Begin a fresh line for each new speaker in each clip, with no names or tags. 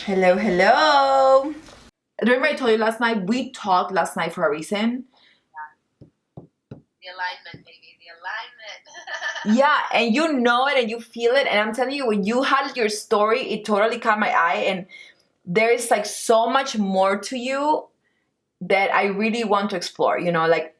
Hello, hello. Remember I told you last night we talked last night for a reason?
The alignment, baby. The alignment.
Yeah, and you know it and you feel it. And I'm telling you, when you had your story, it totally caught my eye. And there's like so much more to you that I really want to explore, like,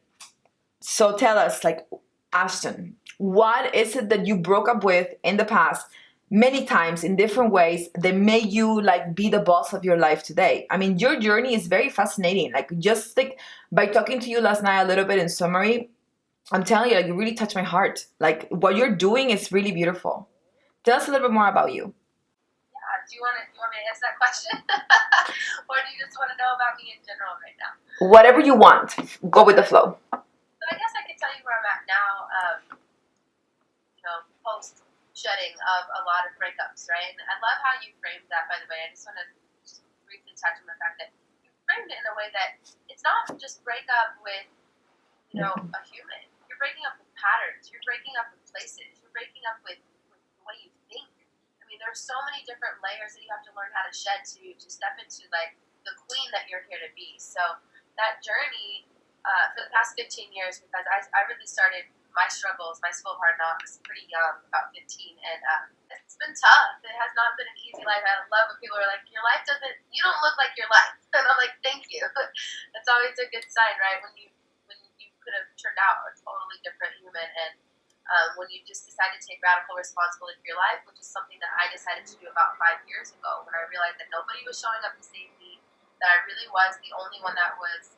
so tell us, like, Ashton, what is it that you broke up with in the past many times in different ways that made you like be the boss of your life today? I mean, your journey is very fascinating. Like, just like by talking to you last night a little bit in summary, I'm telling you, like, it really touched my heart. Like, what you're doing is really beautiful. Tell us a little bit more about you.
Yeah. Do you want me to answer that question, or do you just want to know about me in general right now?
Whatever you want, go with the flow.
So I guess I can tell you where I'm at now. Post shedding of a lot of breakups, right? And I love how you framed that. By the way, I just want to briefly touch on the fact that you framed it in a way that it's not just breakup with a human. You're breaking up with patterns. You're breaking up with places. You're breaking up with the way you think. I mean, there's so many different layers that you have to learn how to shed to step into like the queen that you're here to be. So that journey for the past 15 years, because I really started my struggles, my school of hard knocks, pretty young, about 15, and it's been tough. It has not been an easy life. I love when people are like, you don't look like your life, and I'm like, thank you. That's always a good sign, right? When you could have turned out a totally different human, and when you just decide to take radical responsibility for your life, which is something that I decided to do about 5 years ago, when I realized that nobody was showing up to save me, that I really was the only one that was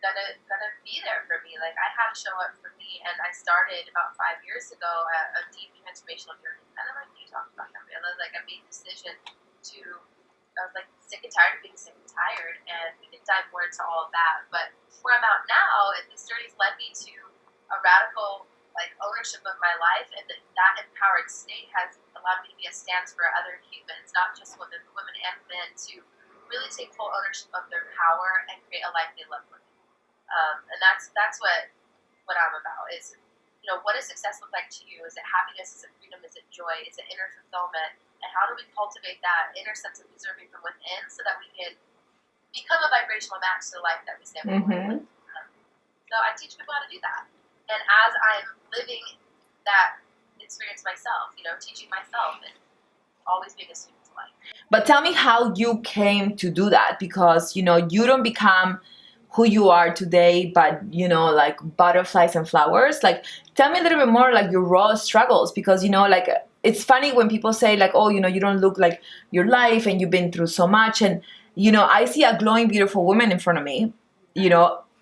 gonna be there for me. Like I had to show up for me, and I started about 5 years ago a deep transformational journey, kind of like you talked about, Gabriella. Like I made a decision to. I was like sick and tired of being sick and tired, and we can dive more into all of that. But where I'm at now, this journey's led me to a radical like ownership of my life, and that empowered state has allowed me to be a stance for other humans, not just women and men, to really take full ownership of their power and create a life they love living. And that's what I'm about. Is what does success look like to you? Is it happiness? Is it freedom? Is it joy? Is it inner fulfillment? And how do we cultivate that inner sense of deserving from within so that we can become a vibrational match to the life that we say we want? So I teach people how to do that. And as I'm living that experience myself, teaching myself and always being a student to life.
But tell me how you came to do that, because you don't become who you are today, but like butterflies and flowers. Like, tell me a little bit more like your raw struggles, because like it's funny when people say like, oh, you don't look like your life and you've been through so much. And I see a glowing beautiful woman in front of me,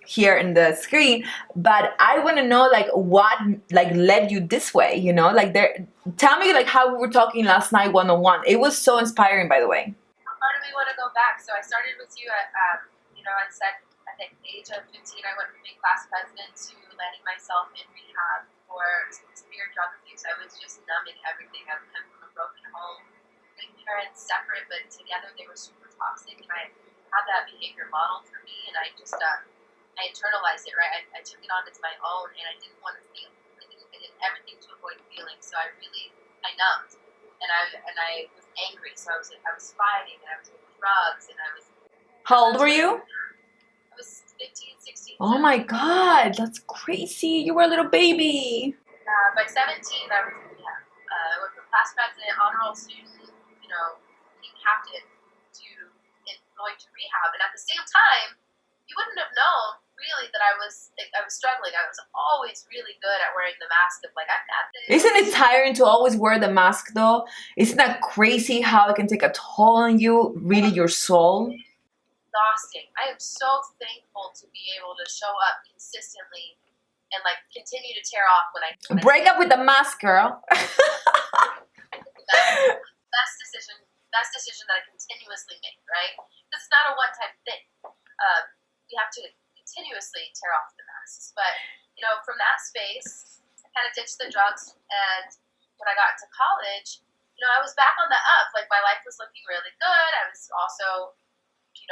here in the screen, but I want to know like what like led you this way, like there. Tell me like how we were talking last night one-on-one. It was so inspiring, by the way.
How do we want to go back? So I started with you at, I said at the age of 15, I went from being class president to landing myself in rehab for severe drug abuse. I was just numbing everything. I come from a broken home, my parents separate, but together they were super toxic, and I had that behavior modeled for me, and I just, I internalized it, right? I took it on as my own, and I didn't want to feel. I did everything to avoid feeling, so I numbed, and I was angry, so I was fighting, and I was doing drugs, and I was.
How old were you?
I was 15, 16.
Oh my God, that's crazy. You were a little baby.
By 17, I was in rehab. I went from class president, honor roll student, team captain, to going to rehab. And at the same time, you wouldn't have known really that I was struggling. I was always really good at wearing the mask of like, I've got this.
Isn't it tiring to always wear the mask though? Isn't that crazy how it can take a toll on you, really, your soul?
Exhausting. I am so thankful to be able to show up consistently and like continue to tear off when I
Break up with the mask, girl.
best decision that I continuously make, right? Because it's not a one-time thing. We have to continuously tear off the masks. But from that space, I kind of ditched the drugs, and when I got into college, I was back on the up. Like my life was looking really good. I was also,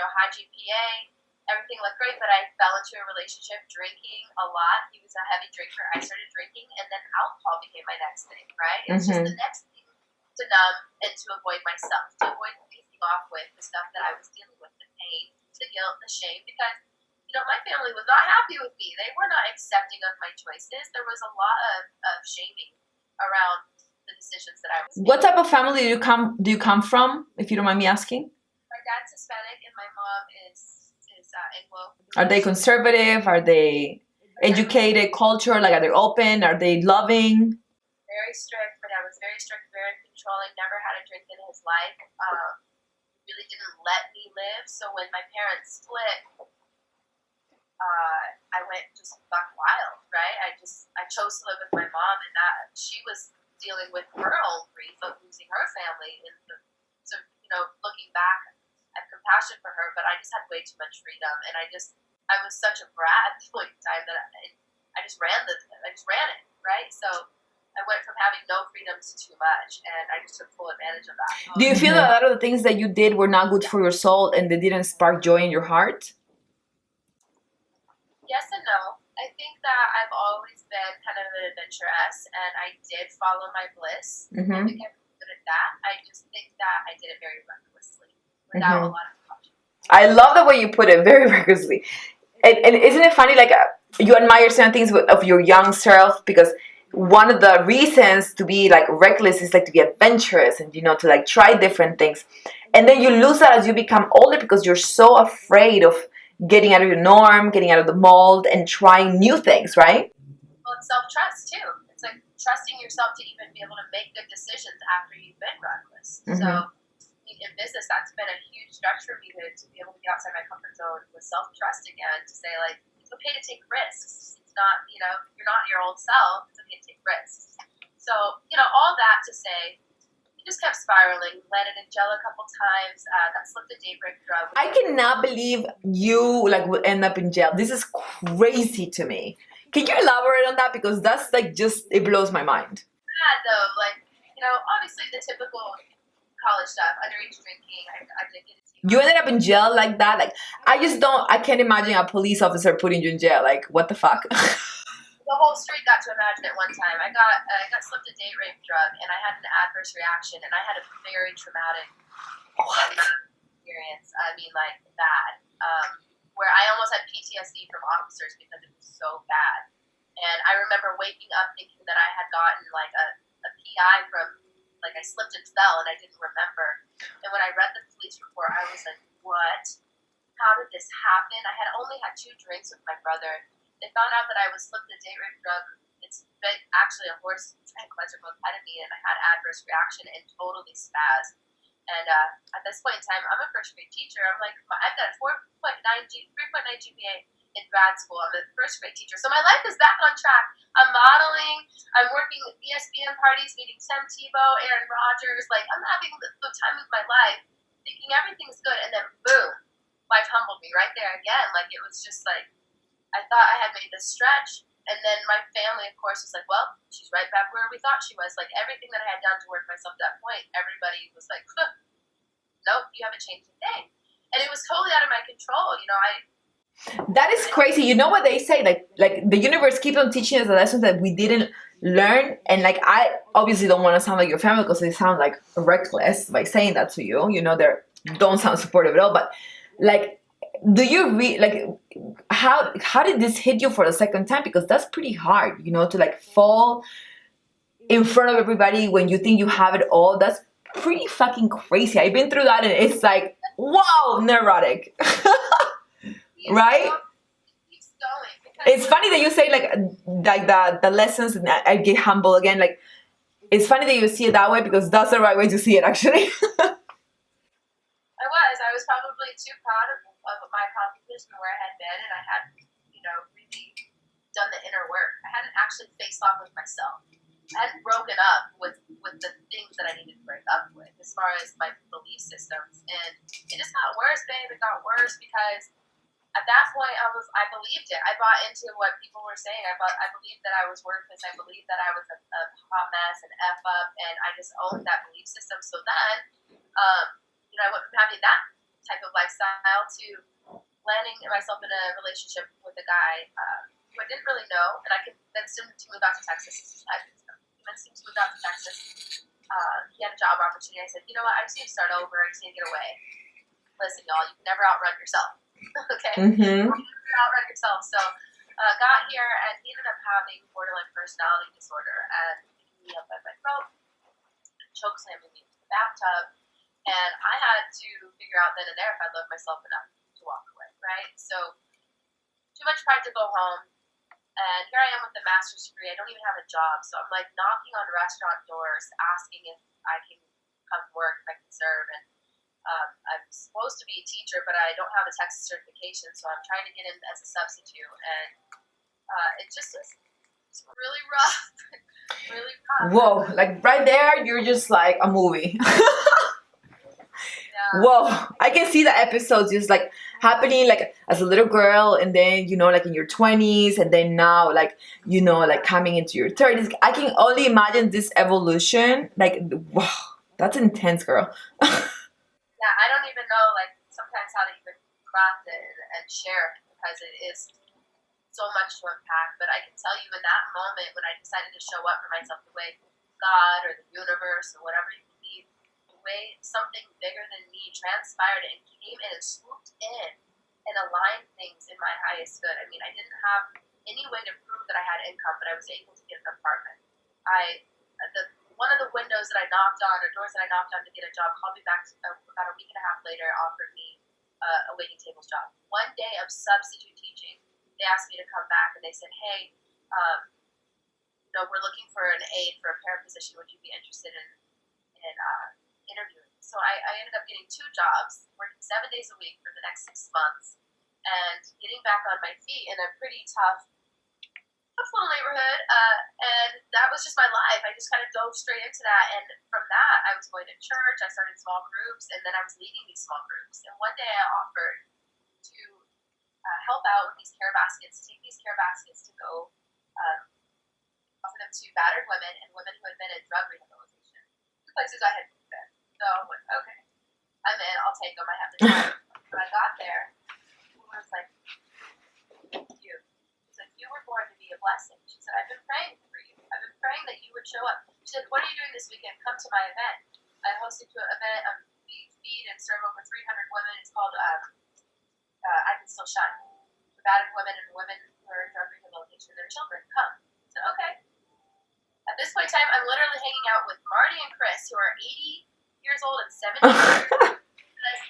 high GPA. Everything looked great, but I fell into a relationship drinking a lot. He was a heavy drinker. I started drinking, and then alcohol became my next thing, right? It's just the next thing. to numb and to avoid myself, to avoid facing off with the stuff that I was dealing with, the pain, the guilt, the shame, because my family was not happy with me. They were not accepting of my choices. There was a lot of shaming around the decisions that I was making.
What type of family do you come from, if you don't mind me asking?
My dad's Hispanic and my mom is Anglo.
Are they conservative? Are they educated, culture? Like, are they open? Are they loving?
Very strict. My dad was very strict, very controlling, never had a drink in his life. Really didn't let me live. So when my parents split, I just got wild, right? I chose to live with my mom, and that she was dealing with her own grief of losing her family. So looking back, I have compassion for her, but I just had way too much freedom, and I was such a brat at the point in time that I just ran it, right? So I went from having no freedom to too much, and I just took full advantage of that.
Do you feel that a lot of the things that you did were not good for your soul and they didn't spark joy in your heart?
Yes and no. I think that I've always been kind of an adventuress, and I did follow my bliss.
Mm-hmm.
I think I'm good at that. I just think that I did it very recklessly, without a lot of caution.
I love the way you put it, very recklessly. And isn't it funny, like, you admire certain things of your young self, because one of the reasons to be like reckless is like to be adventurous and to like try different things, and then you lose that as you become older because you're so afraid of getting out of your norm, getting out of the mold, and trying new things, right?
Well, it's self-trust too. It's like trusting yourself to even be able to make good decisions after you've been reckless.
Mm-hmm.
So in business, that's been a huge stretch for me to be able to get outside my comfort zone with self-trust again, to say, like, it's okay to take risks. It's not, you're not your old self. It's okay to take risks. So, all that to say, it just kept spiraling. Landed in jail a couple times. Got slipped a daybreak drug.
I cannot believe you will end up in jail. This is crazy to me. Can you elaborate on that? Because that's like it blows my mind.
Yeah, though, obviously the typical college stuff, underage drinking. I did get into.
You ended up in jail like that? Like, I can't imagine a police officer putting you in jail. Like, what the fuck?
The whole street got to imagine it one time. I got slipped a date rape drug, and I had an adverse reaction, and I had a very traumatic experience. I mean, like, bad. Where I almost had PTSD from officers because it was so bad. And I remember waking up thinking that I had gotten like a PI from, like, I slipped and fell, and I didn't remember. And when I read the police report, I was like, what? How did this happen? I had only had 2 drinks with my brother. They found out that I was slipped a date rape drug. It's actually a horse tranquilizer called ketamine, and I had adverse reaction and totally spazzed. And at this point in time, I'm a first grade teacher. I'm like, I've got a 3.9 GPA in grad school. I'm a first grade teacher. So my life is back on track. I'm modeling. I'm working at ESPN parties, meeting Tim Tebow, Aaron Rodgers. Like, I'm having the time of my life, thinking everything's good. And then, boom, life humbled me right there again. Like, it was just like, I thought I had made this stretch, and then my family, of course, was like, well, she's right back where we thought she was. Like, everything that I had done to work myself to that point, everybody was like, nope, you haven't changed a thing. And it was totally out of my control.
That is crazy. You know what they say? Like the universe keeps on teaching us the lessons that we didn't learn. And like, I obviously don't want to sound like your family because they sound like reckless by saying that to you. They don't sound supportive at all. But like, do you how did this hit you for the second time? Because that's pretty hard, to like fall in front of everybody when you think you have it all. That's pretty fucking crazy. I've been through that, and it's like, wow, neurotic. Right?
Keeps going.
It's funny that you say like the lessons, and I get humble again. Like, it's funny that you see it that way, because that's the right way to see it, actually.
I was probably too proud of my accomplishments and where I had been, and I hadn't, really done the inner work. I hadn't actually faced off with myself. I hadn't broken up with the things that I needed to break up with, as far as my belief systems. And it just got worse, babe. It got worse because at that point I believed it. I bought into what people were saying. I believed that I was worthless. I believed that I was a hot mess, an F up, and I just owned that belief system. So then, I went from having that type of lifestyle to landing myself in a relationship with a guy who I didn't really know, and I convinced him to move out to Texas. he had a job opportunity. I said, you know what? I just need to start over. I just need to get away. Listen, y'all, you can never outrun yourself. Okay?
Mm-hmm.
You can never outrun yourself. So got here, and he ended up having borderline personality disorder, and he up at my throat, choke slamming me into the bathtub, and I had to figure out then and there if I loved myself enough to walk away, right? So too much pride to go home, and here I am with a master's degree. I don't even have a job, so I'm like knocking on restaurant doors, asking if I can come work, if I can serve, and I'm supposed to be a teacher, but I don't have a Texas certification, so I'm trying to get in as a substitute, and it just is it's really rough, really rough.
Whoa, like right there, you're just like a movie.
Yeah.
Whoa, I can see the episodes just like happening like as a little girl, and then like in your 20s, and then now like like coming into your 30s. I can only imagine this evolution. Like, wow, that's intense, girl.
Yeah, I don't even know like sometimes how to even craft it and share it because it is so much to unpack. But I can tell you in that moment when I decided to show up for myself the way God or the universe or whatever you believe, the way something bigger than me transpired and came in and swooped in and aligned things in my highest good. I mean, I didn't have any way to prove that I had income, but I was able to get an apartment. One of the windows that I knocked on, or doors that I knocked on to get a job, called me back about a week and a half later, offered me a waiting tables job. One day of substitute teaching, they asked me to come back, and they said, hey, we're looking for an aide for a parent position. Would you be interested in interviewing? So I ended up getting 2 jobs, working 7 days a week for the next 6 months, and getting back on my feet in a pretty tough little neighborhood, and that was just my life. I just kind of dove straight into that, and from that, I was going to church. I started small groups, and then I was leading these small groups. And one day, I offered to help out with these care baskets, take these care baskets to go offer them to battered women and women who had been in drug rehabilitation, 2 places I had been. So I went, okay, I'm in. I'll take them. I have the time. When I got there, I was like, you. You were born to be a blessing. She said, I've been praying for you. I've been praying that you would show up. She said, what are you doing this weekend? Come to my event. I hosted an event. We feed and serve over 300 women. It's called I Can Still Shine. For battered women and women who are in drug rehabilitation, their children. Come. I said, okay. At this point in time, I'm literally hanging out with Marty and Chris, who are 80 years old and 70 years old.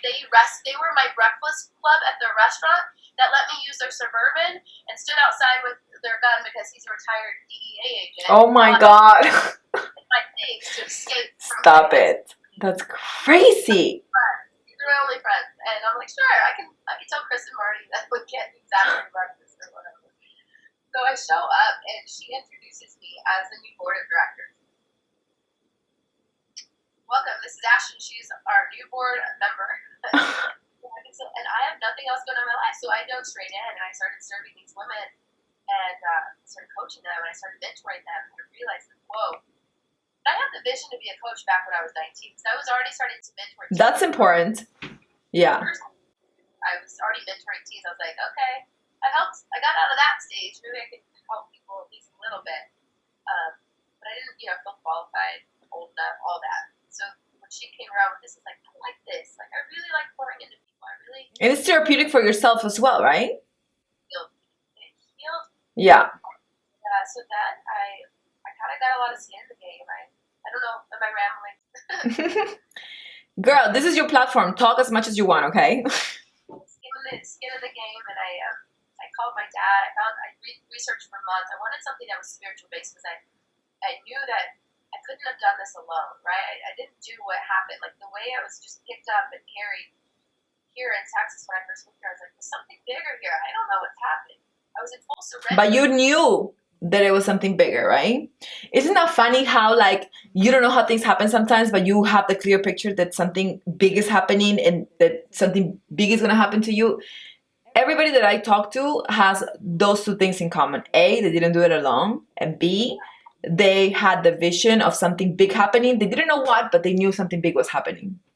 They were my breakfast club at their restaurant that let me use their Suburban and stood outside with their gun because he's a retired DEA agent.
Oh my God.
My things to escape.
Stop it. That's crazy.
These are my only friends. And I'm like, sure, I can tell Chris and Marty that we get exactly breakfast or whatever. So I show up and she introduces me as the new board of directors. Welcome, this is Ashton. She's our new board member. And I have nothing else going on in my life. So I dove straight in and I started serving these women and started coaching them and I started mentoring them. And I realized, whoa, I had the vision to be a coach back when I was 19 because I was already starting to mentor teens.
That's important. Yeah.
I was already mentoring teens. I was like, okay, I got out of that stage. Maybe I could help people at least a little bit. But I didn't, feel qualified, old enough, all that. So when she came around with this, it's like, I like this. Like, I really like pouring into people.
And it's therapeutic for yourself as well, right?
It healed.
Yeah.
So then I kind of got a lot of skin in the game. I don't know. Am I rambling?
Girl, this is your platform. Talk as much as you want, okay?
Skin in the game, and I called my dad. I researched for months. I wanted something that was spiritual based because I knew that I couldn't have done this alone, right? I didn't do what happened. Like the way I was just picked up and carried here in Texas when I first moved here, I was like, there's something bigger here. I don't know what's happening. I was in full surrender.
But you knew that it was something bigger, right? Isn't that funny how like you don't know how things happen sometimes, but you have the clear picture that something big is happening and that something big is going to happen to you? Everybody that I talk to has those 2 things in common. A, they didn't do it alone. And B, they had the vision of something big happening. They didn't know what, but they knew something big was happening.